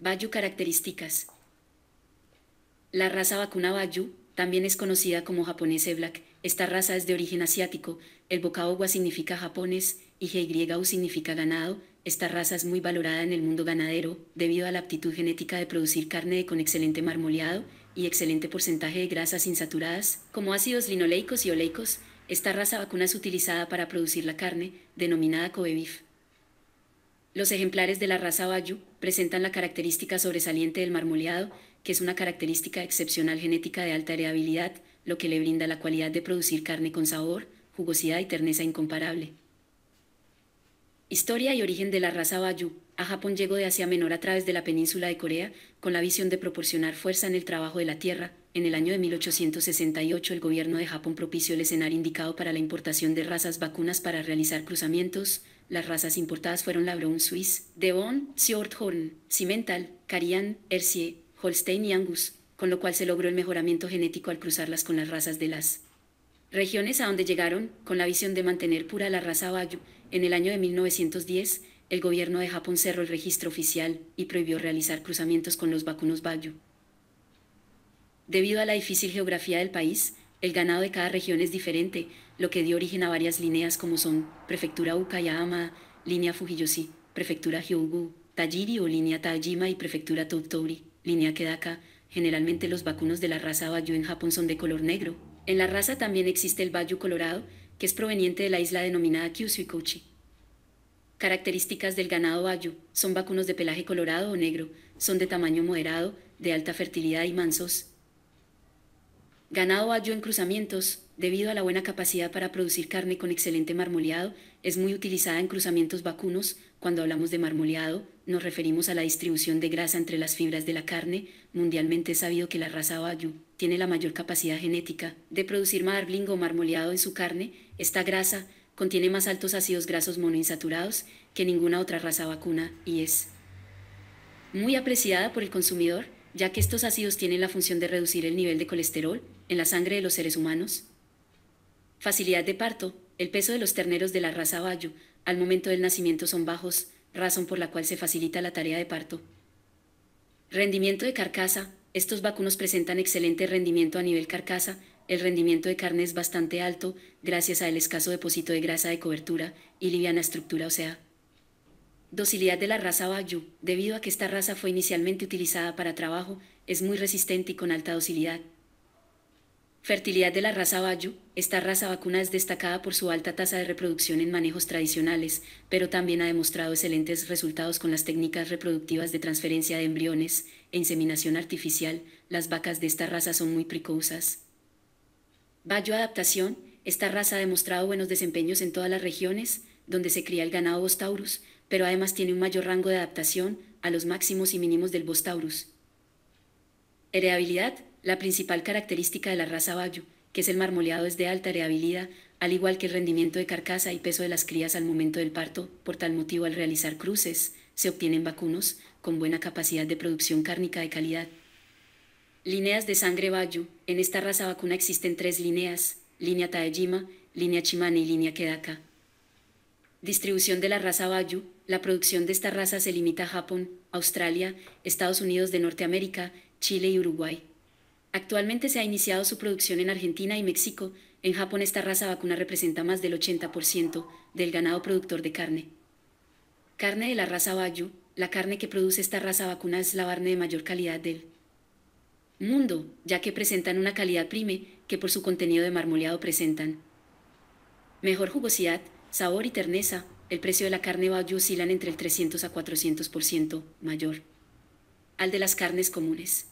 Bayu características. La raza vacuna Bayu también es conocida como japonés Black. Esta raza es de origen asiático. El vocablo wa significa japonés y GYU significa ganado. Esta raza es muy valorada en el mundo ganadero debido a la aptitud genética de producir carne con excelente marmoleado y excelente porcentaje de grasas insaturadas, como ácidos linoleicos y oleicos. Esta raza vacuna es utilizada para producir la carne, denominada Kobe beef. Los ejemplares de la raza Bayu presentan la característica sobresaliente del marmoleado, que es una característica excepcional genética de alta heredabilidad, lo que le brinda la cualidad de producir carne con sabor, jugosidad y terneza incomparable. Historia y origen de la raza Bayu. A Japón llegó de Asia Menor a través de la península de Corea, con la visión de proporcionar fuerza en el trabajo de la tierra. En el año de 1868 el gobierno de Japón propició el escenario indicado para la importación de razas vacunas para realizar cruzamientos. Las razas importadas fueron la Brown Swiss, Devon, Shorthorn, Simmental, Carian, Hershey, Holstein y Angus, con lo cual se logró el mejoramiento genético al cruzarlas con las razas de las regiones a donde llegaron, con la visión de mantener pura la raza Bayu. En el año de 1910, el gobierno de Japón cerró el registro oficial y prohibió realizar cruzamientos con los vacunos Bayu. Debido a la difícil geografía del país, el ganado de cada región es diferente, lo que dio origen a varias líneas como son Prefectura Okayama, Línea Fujiyoshi, Prefectura Hyōgu, Tajiri o Línea Tajima y Prefectura Tottori, Línea Kedaka. Generalmente los vacunos de la raza Bayu en Japón son de color negro. En la raza también existe el Bayu colorado, que es proveniente de la isla denominada Kyushu-Kochi. Características del ganado Bayu: son vacunos de pelaje colorado o negro, son de tamaño moderado, de alta fertilidad y mansos. Ganado Bayu en cruzamientos. Debido a la buena capacidad para producir carne con excelente marmoleado, es muy utilizada en cruzamientos vacunos. Cuando hablamos de marmoleado, nos referimos a la distribución de grasa entre las fibras de la carne. Mundialmente es sabido que la raza Bayu tiene la mayor capacidad genética de producir marbling o marmoleado en su carne. Esta grasa contiene más altos ácidos grasos monoinsaturados que ninguna otra raza vacuna y es muy apreciada por el consumidor, ya que estos ácidos tienen la función de reducir el nivel de colesterol en la sangre de los seres humanos. Facilidad de parto. El peso de los terneros de la raza Bayu al momento del nacimiento son bajos, razón por la cual se facilita la tarea de parto. Rendimiento de carcasa. Estos vacunos presentan excelente rendimiento a nivel carcasa. El rendimiento de carne es bastante alto gracias al escaso depósito de grasa de cobertura y liviana estructura ósea. Docilidad de la raza Bayu. Debido a que esta raza fue inicialmente utilizada para trabajo, es muy resistente y con alta docilidad. Fertilidad de la raza Bayu. Esta raza vacuna es destacada por su alta tasa de reproducción en manejos tradicionales, pero también ha demostrado excelentes resultados con las técnicas reproductivas de transferencia de embriones e inseminación artificial. Las vacas de esta raza son muy precociosas. Bayu adaptación. Esta raza ha demostrado buenos desempeños en todas las regiones donde se cría el ganado Bos taurus, pero además tiene un mayor rango de adaptación a los máximos y mínimos del Bos taurus. Heredabilidad. La principal característica de la raza Bayu, que es el marmoleado, es de alta heredabilidad, al igual que el rendimiento de carcasa y peso de las crías al momento del parto. Por tal motivo, al realizar cruces, se obtienen vacunos con buena capacidad de producción cárnica de calidad. Líneas de sangre Bayu. En esta raza vacuna existen 3 líneas: línea Taejima, línea Chimane y línea Kedaka. Distribución de la raza Bayu. La producción de esta raza se limita a Japón, Australia, Estados Unidos de Norteamérica, Chile y Uruguay. Actualmente se ha iniciado su producción en Argentina y México. En Japón esta raza vacuna representa más del 80% del ganado productor de carne. Carne de la raza Bayu. La carne que produce esta raza vacuna es la carne de mayor calidad del mundo, ya que presentan una calidad prime que por su contenido de marmoleado presentan mejor jugosidad, sabor y terneza. El precio de la carne Bayu oscilan entre el 300 a 400% mayor al de las carnes comunes.